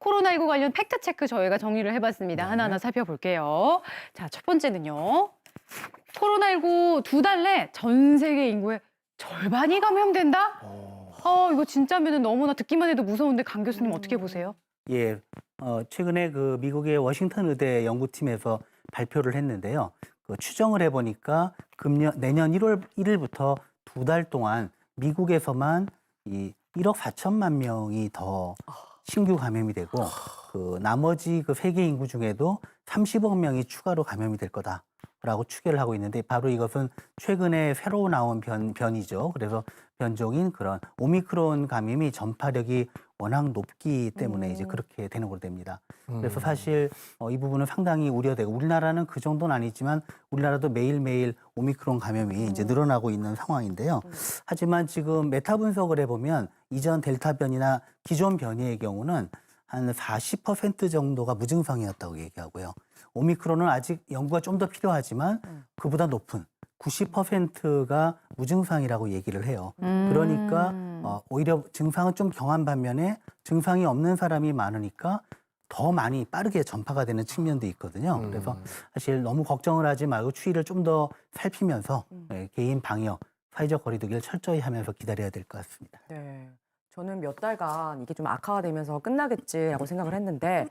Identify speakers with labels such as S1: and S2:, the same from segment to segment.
S1: 코로나19 관련 팩트체크 저희가 정리를 해봤습니다.
S2: 네.
S1: 하나하나 살펴볼게요. 자, 첫 번째는요. 코로나19 두 달 내 전 세계 인구의 절반이 감염된다? 이거 진짜면은 너무나 듣기만 해도 무서운데 강 교수님 어떻게 보세요?
S3: 예, 최근에 그 미국의 워싱턴 의대 연구팀에서 발표를 했는데요. 그 추정을 해보니까 내년 1월 1일부터 두 달 동안 미국에서만 이 1억 4천만 명이 더 신규 감염이 되고 그 나머지 그 세계 인구 중에도 30억 명이 추가로 감염이 될 거다라고 추계를 하고 있는데 바로 이것은 최근에 새로 나온 변이죠. 그래서 변종인 그런 오미크론 감염이 전파력이 워낙 높기 때문에 이제 그렇게 되는 걸로 됩니다. 그래서 사실 이 부분은 상당히 우려되고 우리나라는 그 정도는 아니지만 우리나라도 매일매일 오미크론 감염이 이제 늘어나고 있는 상황인데요. 하지만 지금 메타 분석을 해보면 이전 델타 변이나 기존 변이의 경우는 한 40% 정도가 무증상이었다고 얘기하고요. 오미크론은 아직 연구가 좀 더 필요하지만 그보다 높은 90%가 무증상이라고 얘기를 해요. 그러니까 오히려 증상은 좀 경한 반면에 증상이 없는 사람이 많으니까 더 많이 빠르게 전파가 되는 측면도 있거든요. 그래서 사실 너무 걱정을 하지 말고 추이를 좀 더 살피면서 개인 방역, 사회적 거리두기를 철저히 하면서 기다려야 될 것 같습니다.
S2: 네. 저는 몇 달간 이게 좀 악화가 되면서 끝나겠지라고 생각을 했는데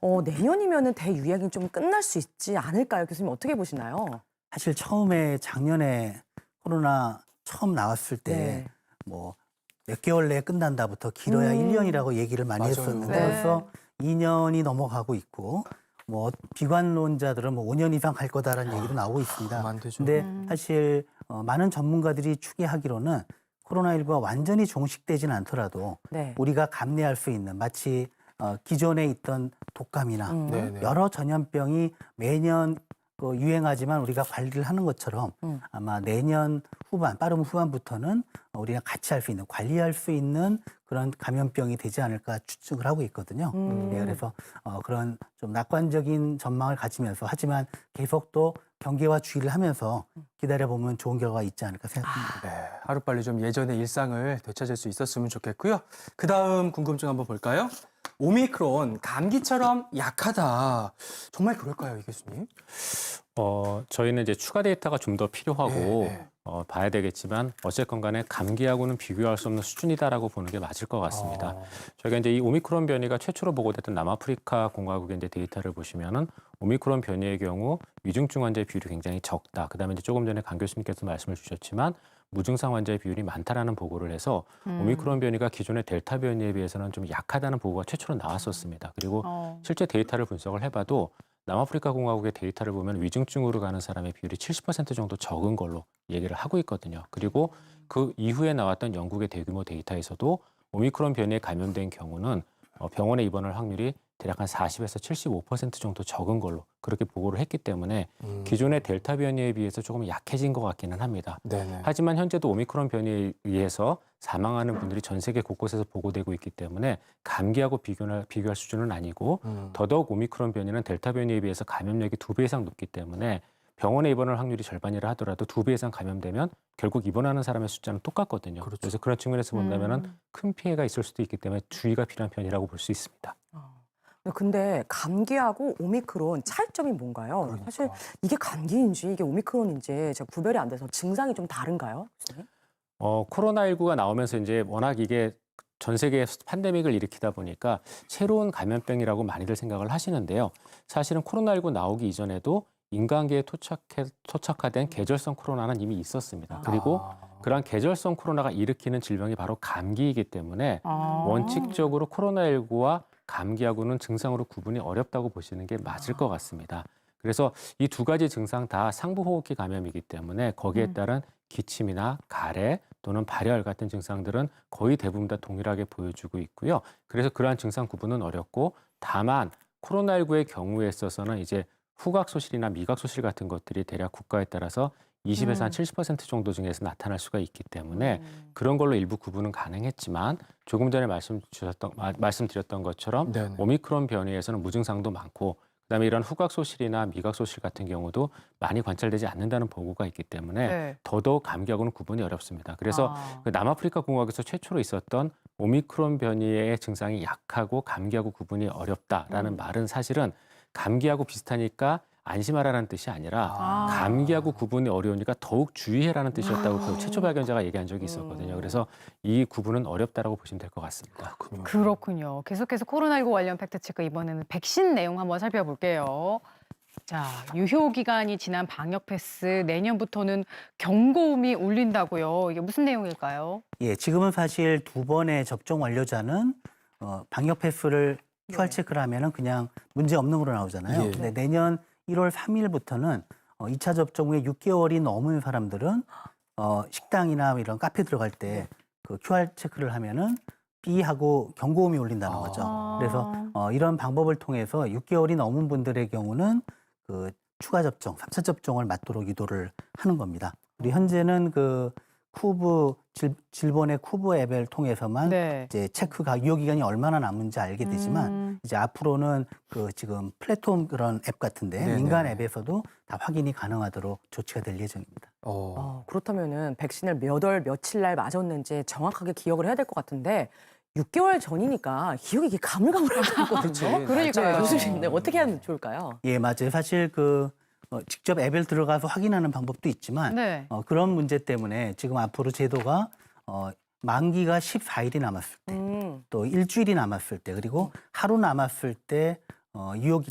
S2: 내년이면은 대유행이 좀 끝날 수 있지 않을까요? 교수님 어떻게 보시나요?
S3: 사실 처음에 작년에 코로나 처음 나왔을 때
S2: 네.
S3: 뭐 몇 개월 내에 끝난다부터 길어야 1년이라고 얘기를 많이
S4: 맞아요.
S3: 했었는데
S1: 네.
S3: 벌써 2년이 넘어가고 있고 뭐 비관론자들은 뭐 5년 이상 갈 거다라는 얘기도 나오고 있습니다.
S4: 안 되죠.
S3: 근데 사실 많은 전문가들이 추계하기로는 코로나19가 완전히 종식되지는 않더라도
S2: 네.
S3: 우리가 감내할 수 있는 마치 기존에 있던 독감이나
S4: 네네.
S3: 여러 전염병이 매년 유행하지만 우리가 관리를 하는 것처럼 아마 내년 후반, 빠른 후반부터는 우리가 같이 할 수 있는, 관리할 수 있는 그런 감염병이 되지 않을까 추측을 하고 있거든요. 네, 그래서 그런 좀 낙관적인 전망을 가지면서 하지만 계속 또 경계와 주의를 하면서 기다려보면 좋은 결과가 있지 않을까 생각합니다.
S4: 네, 하루빨리 좀 예전의 일상을 되찾을 수 있었으면 좋겠고요. 그다음 궁금증 한번 볼까요? 오미크론 감기처럼 약하다. 정말 그럴까요, 이 교수님?
S5: 저희는 이제 추가 데이터가 좀 더 필요하고
S4: 네.
S5: 봐야 되겠지만 어쨌건 간에 감기하고는 비교할 수 없는 수준이다라고 보는 게 맞을 것 같습니다. 저희가 이제 이 오미크론 변이가 최초로 보고됐던 남아프리카 공화국의 이제 데이터를 보시면은 오미크론 변이의 경우 위중증 환자의 비율이 굉장히 적다. 그다음에 이제 조금 전에 강 교수님께서 말씀을 주셨지만 무증상 환자의 비율이 많다라는 보고를 해서 오미크론 변이가 기존의 델타 변이에 비해서는 좀 약하다는 보고가 최초로 나왔었습니다. 그리고 실제 데이터를 분석을 해봐도 남아프리카 공화국의 데이터를 보면 위중증으로 가는 사람의 비율이 70% 정도 적은 걸로 얘기를 하고 있거든요. 그리고 그 이후에 나왔던 영국의 대규모 데이터에서도 오미크론 변이에 감염된 경우는 병원에 입원할 확률이 대략 한 40에서 75% 정도 적은 걸로 그렇게 보고를 했기 때문에 기존의 델타 변이에 비해서 조금 약해진 것 같기는 합니다.
S4: 네네.
S5: 하지만 현재도 오미크론 변이에 의해서 사망하는 분들이 전 세계 곳곳에서 보고되고 있기 때문에 감기하고 비교할 수준은 아니고 더더욱 오미크론 변이는 델타 변이에 비해서 감염력이 2배 이상 높기 때문에 병원에 입원할 확률이 절반이라 하더라도 2배 이상 감염되면 결국 입원하는 사람의 숫자는 똑같거든요.
S4: 그렇죠.
S5: 그래서 그런 측면에서 본다면은 큰 피해가 있을 수도 있기 때문에 주의가 필요한 편이라고 볼 수 있습니다.
S2: 근데 감기하고 오미크론 차이점이 뭔가요? 사실 이게 감기인지 이게 오미크론인지 제가 구별이 안 돼서 증상이 좀 다른가요? 교수님?
S5: 코로나19가 나오면서 이제 워낙 이게 전 세계에 팬데믹을 일으키다 보니까 새로운 감염병이라고 많이들 생각을 하시는데요. 사실은 코로나19 나오기 이전에도 인간계에 토착화된 계절성 코로나는 이미 있었습니다. 그리고 그러한 계절성 코로나가 일으키는 질병이 바로 감기이기 때문에 원칙적으로 코로나19와 감기하고는 증상으로 구분이 어렵다고 보시는 게 맞을 것 같습니다. 그래서 이 두 가지 증상 다 상부호흡기 감염이기 때문에 거기에 따른 기침이나 가래 또는 발열 같은 증상들은 거의 대부분 다 동일하게 보여주고 있고요. 그래서 그러한 증상 구분은 어렵고 다만 코로나19의 경우에 있어서는 이제 후각소실이나 미각소실 같은 것들이 대략 국가에 따라서 20에서 한 70% 정도 중에서 나타날 수가 있기 때문에 그런 걸로 일부 구분은 가능했지만 조금 전에 말씀드렸던 것처럼
S4: 네네.
S5: 오미크론 변이에서는 무증상도 많고 그다음에 이런 후각소실이나 미각소실 같은 경우도 많이 관찰되지 않는다는 보고가 있기 때문에
S1: 네.
S5: 더더욱 감기하고는 구분이 어렵습니다. 그래서
S1: 아.
S5: 그 남아프리카 공화국에서 최초로 있었던 오미크론 변이의 증상이 약하고 감기하고 구분이 어렵다라는 말은 사실은 감기하고 비슷하니까 안심하라는 뜻이 아니라
S1: 아.
S5: 감기하고 구분이 어려우니까 더욱 주의해라는 뜻이었다고 그 최초 발견자가 얘기한 적이 있었거든요. 그래서 이 구분은 어렵다라고 보시면 될 것 같습니다.
S1: 그렇군요. 계속해서 코로나19 관련 팩트체크 이번에는 백신 내용 한번 살펴볼게요. 자, 유효 기간이 지난 방역 패스 내년부터는 경고음이 울린다고요. 이게 무슨 내용일까요?
S3: 예, 지금은 사실 2번의 접종 완료자는 방역 패스를 QR 체크를 하면은 그냥 문제 없는 걸로 나오잖아요.
S4: 예.
S3: 근데 내년 1월 3일부터는 2차 접종 후에 6개월이 넘은 사람들은 식당이나 이런 카페 들어갈 때 그 QR 체크를 하면은 삐하고 경고음이 울린다는 거죠.
S1: 아.
S3: 그래서 이런 방법을 통해서 6개월이 넘은 분들의 경우는 그 추가 접종, 3차 접종을 맞도록 유도를 하는 겁니다. 우리 현재는 그 질본의 쿠브 앱을 통해서만
S1: 네.
S3: 이제 체크가 유효 기간이 얼마나 남은지 알게 되지만 이제 앞으로는 그 지금 플랫폼 그런 앱 같은데
S4: 네네.
S3: 민간 앱에서도 다 확인이 가능하도록 조치가 될 예정입니다.
S2: 그렇다면은 백신을 몇 월 며칠 날 맞았는지 정확하게 기억을 해야 될 것 같은데 6개월 전이니까 기억이 이게 가물가물하거든요.
S4: 그치.
S1: 그러니까요.
S2: 교수님, 어떻게 하면 좋을까요?
S3: 예, 맞아요. 사실 그 직접 앱에 들어가서 확인하는 방법도 있지만
S1: 네.
S3: 그런 문제 때문에 지금 앞으로 제도가 만기가 14일이 남았을 때, 또 일주일이 남았을 때, 그리고 하루 남았을 때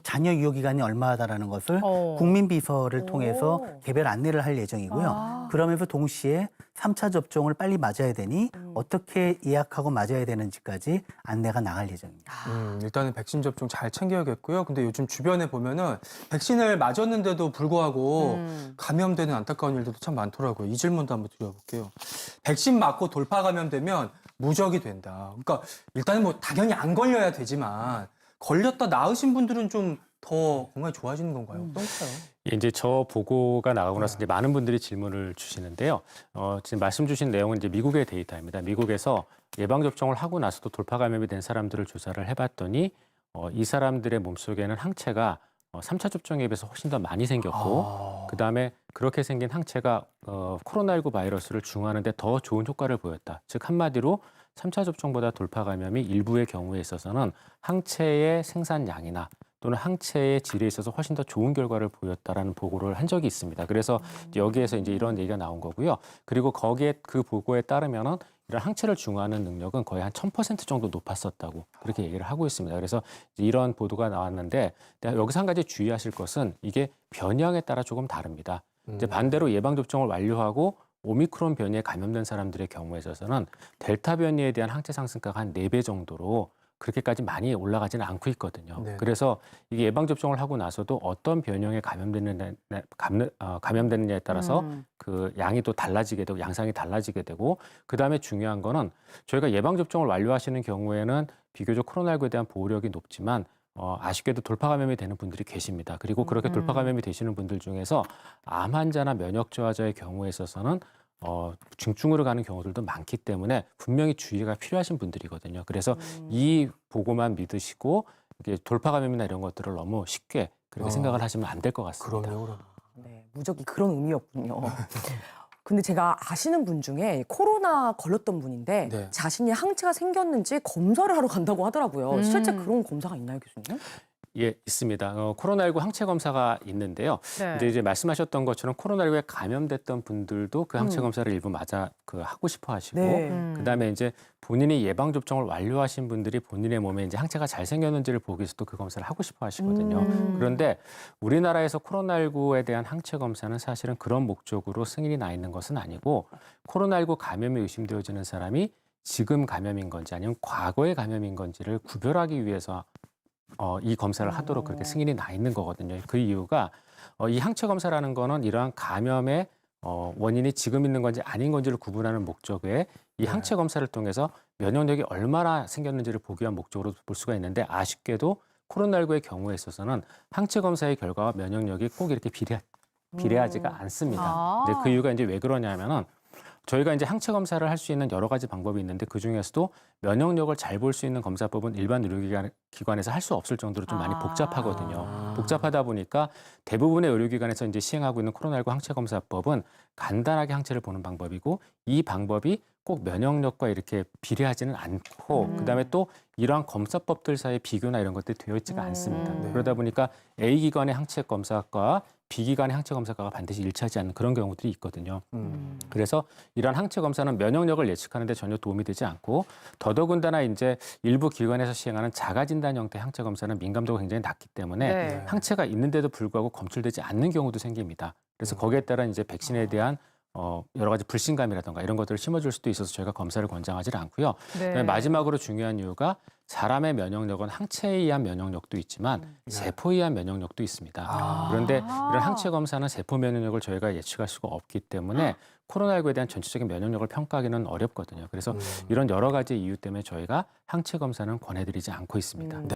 S3: 자녀 유효 기간이 얼마다라는 것을 국민비서를 통해서 개별 안내를 할 예정이고요.
S1: 아.
S3: 그러면서 동시에 3차 접종을 빨리 맞아야 되니 어떻게 예약하고 맞아야 되는지까지 안내가 나갈 예정입니다.
S4: 일단은 백신 접종 잘 챙겨야겠고요. 근데 요즘 주변에 보면은 백신을 맞았는데도 불구하고 감염되는 안타까운 일들도 참 많더라고요. 이 질문도 한번 드려볼게요. 백신 맞고 돌파 감염되면 무적이 된다. 그러니까 일단은 뭐 당연히 안 걸려야 되지만 걸렸다 나으신 분들은 좀 더 건강이 좋아지는 건가요? 어떤가요?
S5: 이제 저 보고가 나가고 나서 이제 많은 분들이 질문을 주시는데요. 지금 말씀 주신 내용은 이제 미국의 데이터입니다. 미국에서 예방 접종을 하고 나서도 돌파 감염이 된 사람들을 조사를 해봤더니 이 사람들의 몸속에는 항체가 3차 접종에 비해서 훨씬 더 많이 생겼고, 그다음에 그렇게 생긴 항체가 코로나19 바이러스를 중화하는데 더 좋은 효과를 보였다. 즉 한마디로 3차 접종보다 돌파 감염이 일부의 경우에 있어서는 항체의 생산량이나 또는 항체의 질에 있어서 훨씬 더 좋은 결과를 보였다라는 보고를 한 적이 있습니다. 그래서 여기에서 이제 이런 얘기가 나온 거고요. 그리고 거기에 그 보고에 따르면은 이런 항체를 중화하는 능력은 거의 한 1000% 정도 높았었다고 그렇게 얘기를 하고 있습니다. 그래서 이런 보도가 나왔는데 여기서 한 가지 주의하실 것은 이게 변형에 따라 조금 다릅니다. 이제 반대로 예방 접종을 완료하고 오미크론 변이에 감염된 사람들의 경우에 있어서는 델타 변이에 대한 항체 상승가가 한 4배 정도로 그렇게까지 많이 올라가지는 않고 있거든요.
S4: 네.
S5: 그래서 이게 예방 접종을 하고 나서도 어떤 변형에 감염되느냐에 따라서 그 양이 또 달라지게 되고 양상이 달라지게 되고, 그다음에 중요한 거는 저희가 예방 접종을 완료하시는 경우에는 비교적 코로나19에 대한 보호력이 높지만 아쉽게도 돌파 감염이 되는 분들이 계십니다. 그리고 그렇게 돌파 감염이 되시는 분들 중에서 암 환자나 면역 저하자의 경우에 있어서는 중증으로 가는 경우들도 많기 때문에 분명히 주의가 필요하신 분들이거든요. 그래서 이 보고만 믿으시고 이게 돌파 감염이나 이런 것들을 너무 쉽게 그렇게 생각을 하시면 안 될 것 같습니다.
S4: 그럼요.
S2: 네, 무적이 그런 의미였군요. 근데 제가 아시는 분 중에 코로나 걸렸던 분인데
S4: 네.
S2: 자신이 항체가 생겼는지 검사를 하러 간다고 하더라고요. 실제 그런 검사가 있나요, 교수님?
S5: 예, 있습니다. 코로나19 항체 검사가 있는데요.
S1: 네.
S5: 근데 이제 말씀하셨던 것처럼 코로나19에 감염됐던 분들도 그 항체 검사를 일부 하고 싶어 하시고,
S2: 네.
S5: 그다음에 이제 본인이 예방 접종을 완료하신 분들이 본인의 몸에 이제 항체가 잘 생겼는지를 보기 위해서도 그 검사를 하고 싶어 하시거든요. 그런데 우리나라에서 코로나19에 대한 항체 검사는 사실은 그런 목적으로 승인이 나 있는 것은 아니고, 코로나19 감염이 의심되어지는 사람이 지금 감염인 건지 아니면 과거의 감염인 건지를 구별하기 위해서 이 검사를 하도록 그렇게 승인이 나 있는 거거든요. 그 이유가 이 항체 검사라는 거는 이러한 감염의 원인이 지금 있는 건지 아닌 건지를 구분하는 목적 외에 이 항체 검사를 통해서 면역력이 얼마나 생겼는지를 보기 위한 목적으로 볼 수가 있는데, 아쉽게도 코로나19의 경우에 있어서는 항체 검사의 결과와 면역력이 꼭 이렇게 비례하지가 않습니다. 이제 그 이유가 이제 왜 그러냐면은 저희가 이제 항체 검사를 할 수 있는 여러 가지 방법이 있는데 그 중에서도 면역력을 잘 볼 수 있는 검사법은 일반 의료기관에서 할 수 없을 정도로 좀 많이 복잡하거든요. 복잡하다 보니까 대부분의 의료기관에서 이제 시행하고 있는 코로나19 항체검사법은 간단하게 항체를 보는 방법이고 이 방법이 꼭 면역력과 이렇게 비례하지는 않고 그다음에 또 이러한 검사법들 사이에 비교나 이런 것들이 되어 있지가 않습니다.
S4: 네.
S5: 그러다 보니까 A 기관의 항체 검사과 B 기관의 항체 검사과가 반드시 일치하지 않는 그런 경우들이 있거든요. 그래서 이러한 항체 검사는 면역력을 예측하는 데 전혀 도움이 되지 않고 더더군다나 이제 일부 기관에서 시행하는 자가 진단 형태 항체 검사는 민감도가 굉장히 낮기 때문에
S1: 네.
S5: 항체가 있는데도 불구하고 검출되지 않는 경우도 생깁니다. 그래서 거기에 따라 이제 백신에 대한 여러 가지 불신감이라든가 이런 것들을 심어줄 수도 있어서 저희가 검사를 권장하지 않고요.
S1: 네.
S5: 그다음에 마지막으로 중요한 이유가 사람의 면역력은 항체에 의한 면역력도 있지만 세포에 의한 면역력도 있습니다. 그런데 이런 항체 검사는 세포 면역력을 저희가 예측할 수가 없기 때문에 코로나19에 대한 전체적인 면역력을 평가하기는 어렵거든요. 그래서 이런 여러 가지 이유 때문에 저희가 항체 검사는 권해드리지 않고 있습니다.